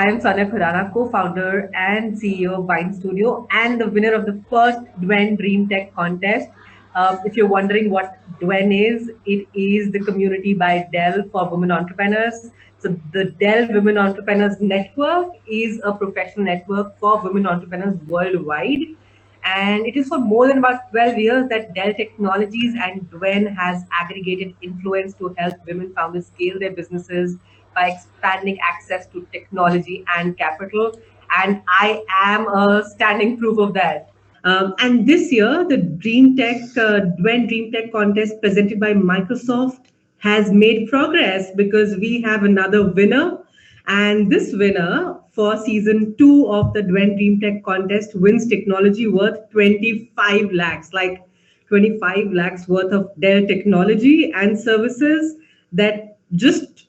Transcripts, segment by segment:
I am Sonia Khurana, co-founder and CEO of Wine Studio and the winner of the first Dwen Dream Tech contest. If you're wondering what Dwen is, it is the community by Dell for women entrepreneurs. So the Dell Women Entrepreneurs Network is a professional network for women entrepreneurs worldwide. And it is for more than about 12 years that Dell Technologies and Dwen has aggregated influence to help women founders scale their businesses by expanding access to technology and capital. And I am a standing proof of that. And this year, the Dwen Dream Tech contest presented by Microsoft has made progress because we have another winner. And this winner for season 2 of the Dwen Dream Tech contest wins technology worth 25 lakhs, like 25 lakhs worth of Dell technology and services that just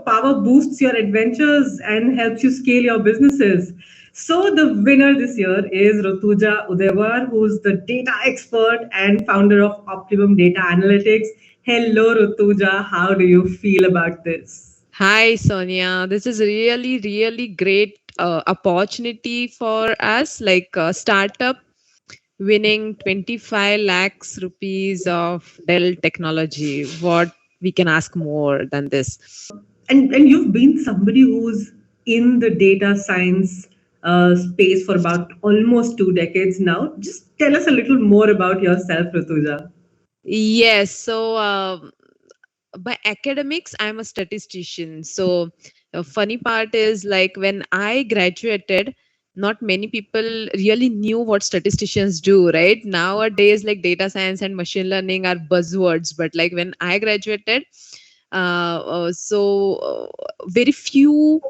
power boosts your adventures and helps you scale your businesses. So the winner this year is Rutuja Udewar, who's the data expert and founder of Optimum Data Analytics. Hello, Rutuja. How do you feel about this? Hi, Sonia. This is really, really great opportunity for us, like a startup winning 25 lakhs rupees of Dell technology. What we can ask more than this? And you've been somebody who's in the data science space for about almost 2 decades now. Just tell us a little more about yourself, Rutuja. Yes. So, by academics, I'm a statistician. So, the funny part is like when I graduated, not many people really knew what statisticians do, right? Nowadays, like data science and machine learning are buzzwords, but like when I graduated, very few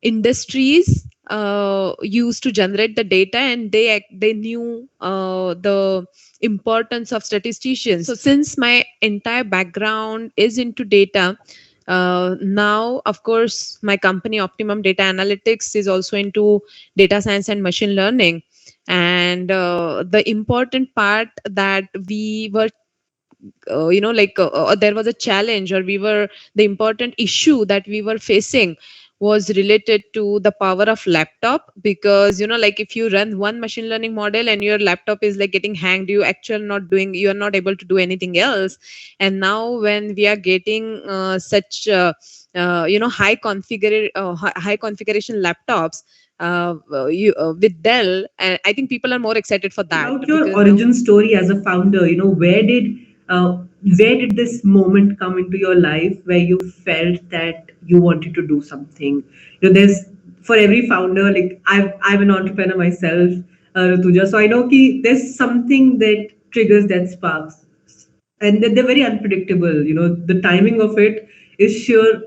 industries used to generate the data, and they knew the importance of statisticians. So since my entire background is into data, now of course my company Optimum Data Analytics is also into data science and machine learning. And the important part that we were there was a challenge, or we were the important issue that we were facing was related to the power of laptop. Because like if you run one machine learning model and your laptop is like getting hanged, you are not able to do anything else. And now when we are getting such high configuration laptops with Dell, I think people are more excited for that About your because now. origin story as a founder, where did this moment come into your life where you felt that you wanted to do something? There's for every founder, like I'm an entrepreneur myself, Rutuja, so I know there's something that triggers that sparks, and they're very unpredictable. The timing of it is sure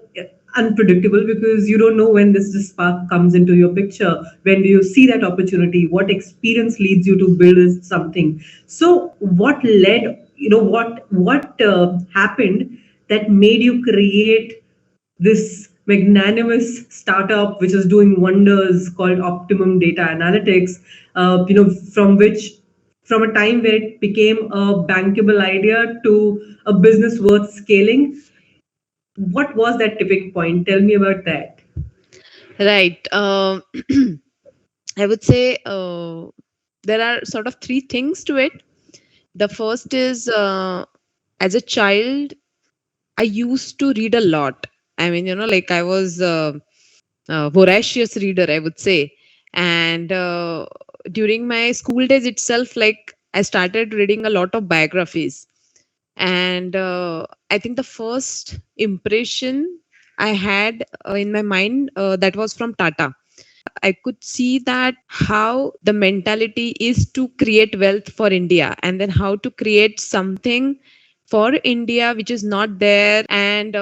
unpredictable because you don't know when this spark comes into your picture. When do you see that opportunity? What experience leads you to build something? So what led, what happened that made you create this magnanimous startup which is doing wonders called Optimum Data Analytics, from a time where it became a bankable idea to a business worth scaling? What was that tipping point? Tell me about that. Right. I would say there are sort of three things to it. The first is as a child, I used to read a lot. I mean, like I was a voracious reader, I would say. And during my school days itself, like I started reading a lot of biographies. And I think the first impression I had in my mind, that was from Tata. I could see that how the mentality is to create wealth for India, and then how to create something for India which is not there. And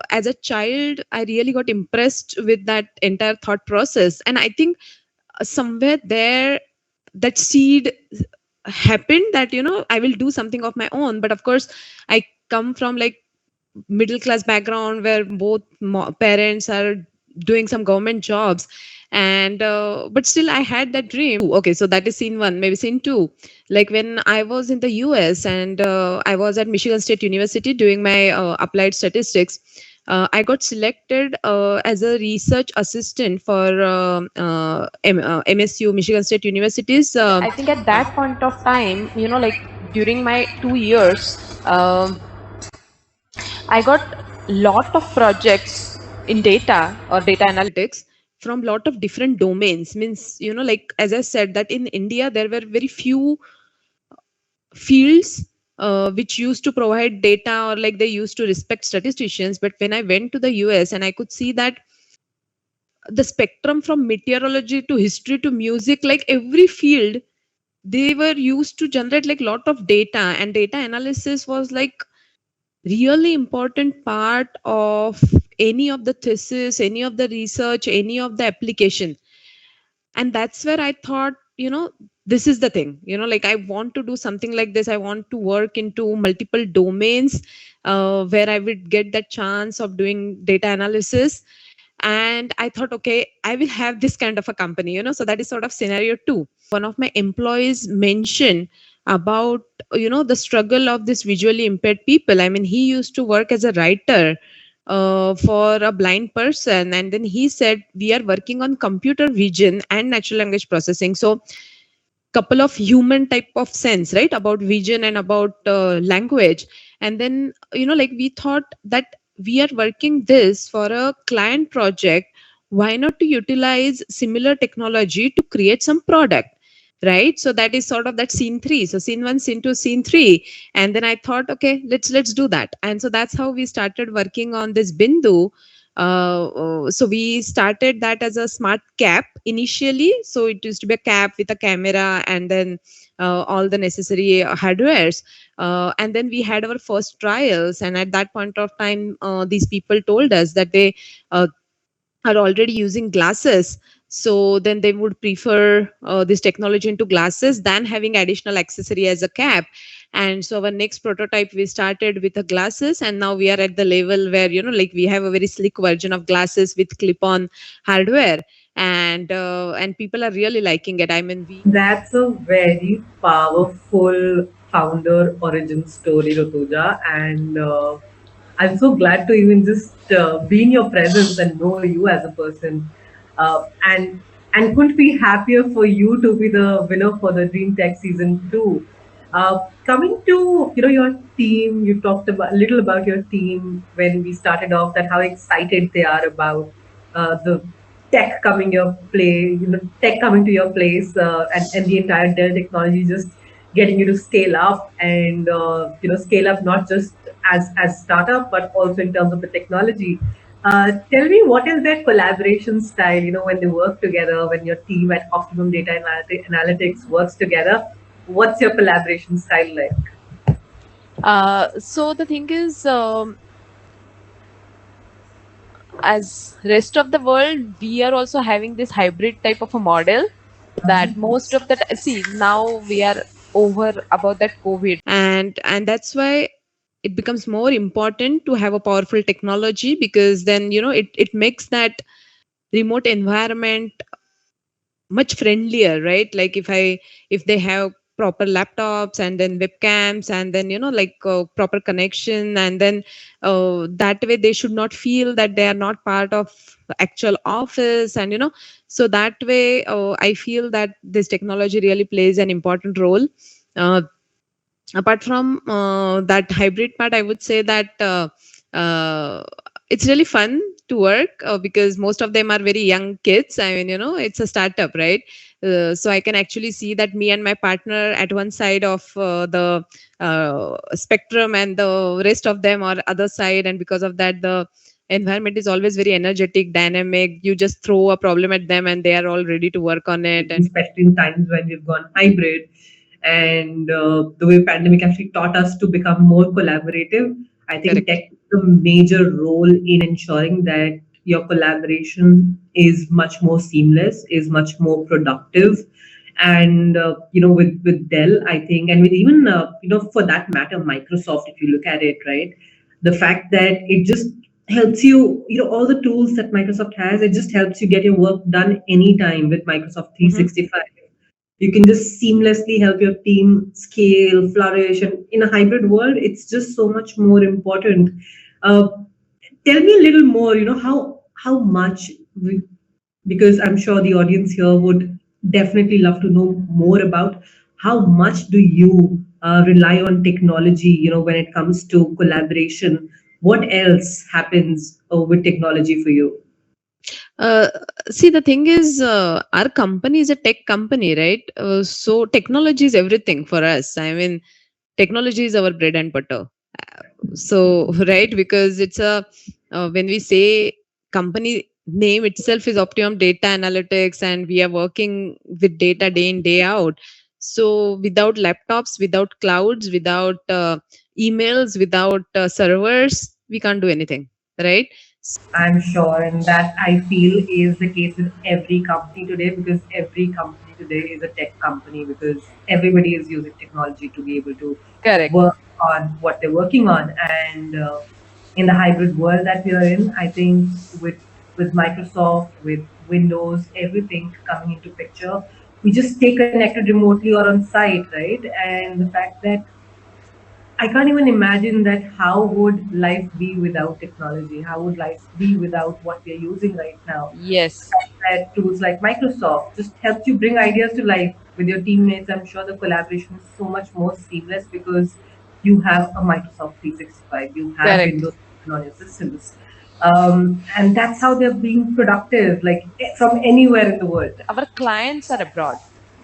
as a child, I really got impressed with that entire thought process. And I think somewhere there, that seed happened that I will do something of my own. But of course, I come from like middle class background where both parents are doing some government jobs. And but still I had that dream. Okay, so that is scene one. Maybe scene two, like when I was in the US, and I was at Michigan State University doing my applied statistics. I got selected as a research assistant for MSU, Michigan State University's. I think at that point of time, like during my 2 years, I got lot of projects in data or data analytics from lot of different domains. Means, like as I said, that in India there were very few fields which used to provide data, or like they used to respect statisticians. But when I went to the US, and I could see that the spectrum from meteorology to history to music, like every field, they were used to generate like lot of data, and data analysis was like really important part of any of the thesis, any of the research, any of the application. And that's where I thought, this is the thing, like I want to do something like this. I want to work into multiple domains where I would get that chance of doing data analysis. And I thought, okay, I will have this kind of a company, so that is sort of scenario 2. One of my employees mentioned about the struggle of this visually impaired people. I mean, he used to work as a writer for a blind person, and then he said we are working on computer vision and natural language processing. So couple of human type of sense, right, about vision and about language. And then like we thought that we are working this for a client project, why not to utilize similar technology to create some product, right? So that is sort of that scene 3. So scene 1, scene 2, scene 3. And then I thought, okay, let's do that. And so that's how we started working on this Bindu. So we started that as a smart cap initially. So it used to be a cap with a camera, and then all the necessary hardwares. And then we had our first trials, and at that point of time, these people told us that they are already using glasses. So then they would prefer this technology into glasses than having additional accessory as a cap. And so our next prototype, we started with the glasses, and now we are at the level where like we have a very slick version of glasses with clip-on hardware, and people are really liking it. I mean, That's a very powerful founder origin story, Rotuja, and I'm so glad to even just be in your presence and know you as a person. And couldn't be happier for you to be the winner for the Dream Tech Season 2. Coming to your team, you talked about a little about your team when we started off, that how excited they are about the tech coming to your place, and the entire Dell technology just getting you to scale up, and scale up not just as startup, but also in terms of the technology. Tell me, what is their collaboration style? When they work together, when your team at Optimum Data Analytics works together, what's your collaboration style like? So the thing is, as rest of the world, we are also having this hybrid type of a model, that most of the see, now we are over about that COVID, and that's why it becomes more important to have a powerful technology, because then it makes that remote environment much friendlier, right? Like if they have proper laptops and then webcams, and then like proper connection, and then that way they should not feel that they are not part of the actual office. And so that way I feel that this technology really plays an important role. uh, Apart from that hybrid part, I would say that it's really fun to work, because most of them are very young kids. I mean, it's a startup, right? So I can actually see that me and my partner at one side of the spectrum, and the rest of them are other side. And because of that, the environment is always very energetic, dynamic. You just throw a problem at them, and they are all ready to work on it. And especially in times when we've gone hybrid, and the way pandemic actually taught us to become more collaborative. I think correct. tech plays a major role in ensuring that your collaboration is much more seamless, is much more productive. And with Dell, I think, and with even for that matter, Microsoft, if you look at it, right, the fact that it just helps you, all the tools that Microsoft has, it just helps you get your work done anytime with Microsoft 365. You can just seamlessly help your team scale, flourish, and in a hybrid world, it's just so much more important. Uh, Tell me a little more, how much we, because I'm sure the audience here would definitely love to know more about how much do you rely on technology, when it comes to collaboration. What else happens with technology for you? Uh, See, the thing is, our company is a tech company, right? So technology is everything for us. I mean, technology is our bread and butter. So, right, because it's a when we say company name itself is Optimum Data Analytics, and we are working with data day in day out. So, without laptops, without clouds, without emails, without servers, we can't do anything, right? I'm sure, and that I feel is the case with every company today, because every company today is a tech company, because everybody is using technology to be able to Correct. work on what they're working on. And in the hybrid world that we are in, I think with Microsoft, with Windows, everything coming into picture, we just stay connected remotely or on site, right? And the fact that I can't even imagine that how would life be without technology? How would life be without what we're using right now? The Yes. fact that tools like Microsoft just helps you bring ideas to life with your teammates. I'm sure the collaboration is so much more seamless because you have a Microsoft 365, you have Correct. Windows on your systems. And that's how they're being productive, like from anywhere in the world. Our clients are abroad,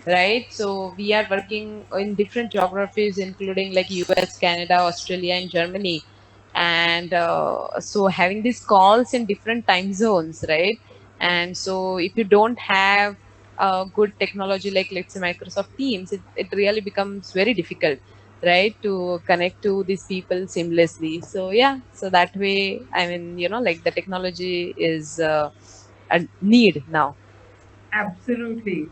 right? So we are working in different geographies, including like US, Canada, Australia, and Germany. And so having these calls in different time zones, right? And so if you don't have good technology like, let's say, Microsoft Teams, it really becomes very difficult, right, to connect to these people seamlessly. So yeah, so that way, I mean, like the technology is a need now. Absolutely.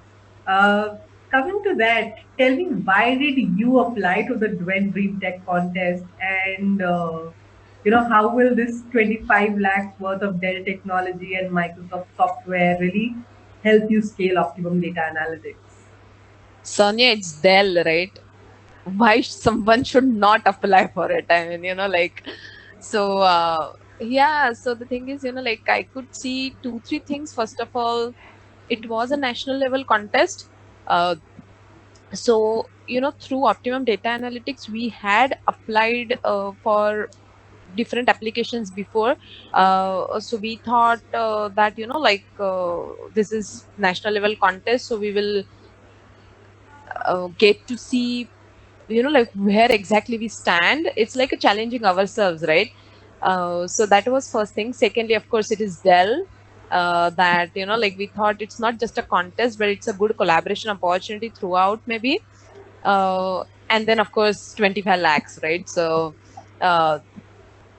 Uh, Coming to that, tell me, why did you apply to the Dwen Dream Tech contest, and how will this 25 lakhs worth of Dell technology and Microsoft software really help you scale Optimum Data Analytics? Sonia, it's Dell, right? Why someone should not apply for it? I mean, so yeah. So the thing is, like I could see two, three things. First of all, it was a national level contest. Uh, so through Optimum Data Analytics, we had applied for different applications before. So we thought that like this is national level contest, so we will get to see like where exactly we stand. It's like a challenging ourselves, right? So that was first thing. Secondly, of course, it is Dell. That like we thought it's not just a contest, but it's a good collaboration opportunity throughout, maybe. And then of course 25 lakhs, right? So uh,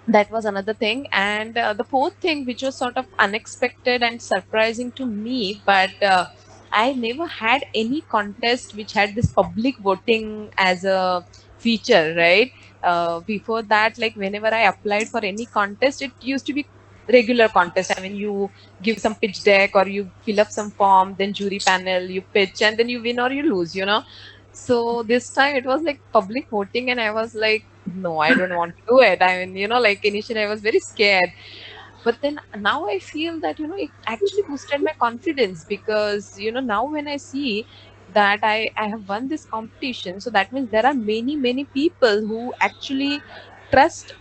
that was another thing. And the fourth thing, which was sort of unexpected and surprising to me, but I never had any contest which had this public voting as a feature, right? Before that, like whenever I applied for any contest, it used to be regular contest. I mean, you give some pitch deck or you fill up some form, then jury panel, you pitch, and then you win or you lose. So this time it was like public voting, and I was like, no, I don't want to do it. I mean, like initially I was very scared, but then now I feel that it actually boosted my confidence, because now when I see that I have won this competition, so that means there are many many people who actually trust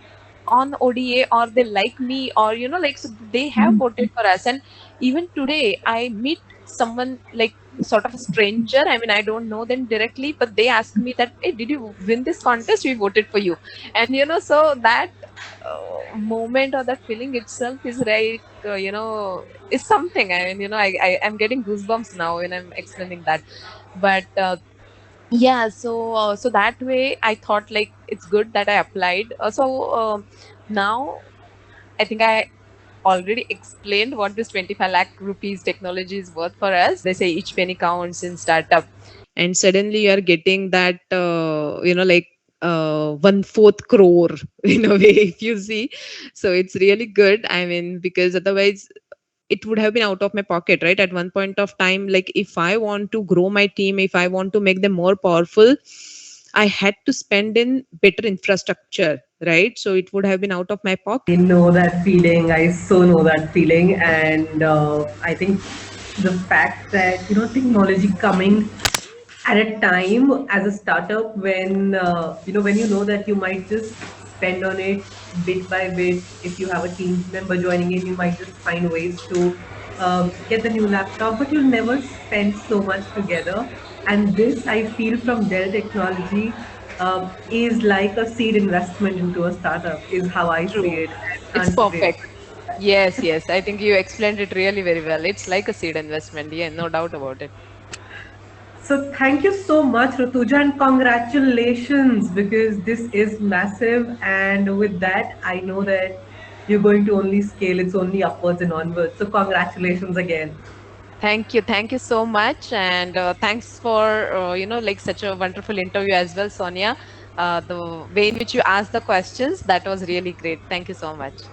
on ODA, or they like me, or like, so they have voted for us. And even today I meet someone like sort of a stranger. I mean, I don't know them directly, but they ask me that, hey, did you win this contest? We voted for you. And so that moment or that feeling itself is like, is something. I mean, I am getting goosebumps now when I'm explaining that. But yeah, so that way I thought like it's good that I applied. Now I think I already explained what this 25 lakh rupees technology is worth for us. They say each penny counts in startup. And suddenly you are getting that, like 1/4 crore in a way, if you see. So it's really good. I mean, because otherwise it would have been out of my pocket, right? At one point of time, like if I want to grow my team, if I want to make them more powerful, I had to spend in better infrastructure, right? So it would have been out of my I pocket. know that feeling. I so know that feeling, and I think the fact that technology coming at a time as a startup when when you know that you might just spend on it bit by bit. If you have a team member joining in, you might just find ways to get the new laptop, but you'll never spend so much together. And this, I feel, from Dell Technology is like a seed investment into a startup, is how I see True. it. And It's until date. perfect. Yes, yes. I think you explained it really very well. It's like a seed investment. Yeah, no doubt about it. So thank you so much, Rutuja, and congratulations, because this is massive. And with that, I know that you're going to only scale. It's only upwards and onwards. So congratulations again. Thank you. Thank you so much. And thanks for, like such a wonderful interview as well, Sonia. The way in which you asked the questions, that was really great. Thank you so much.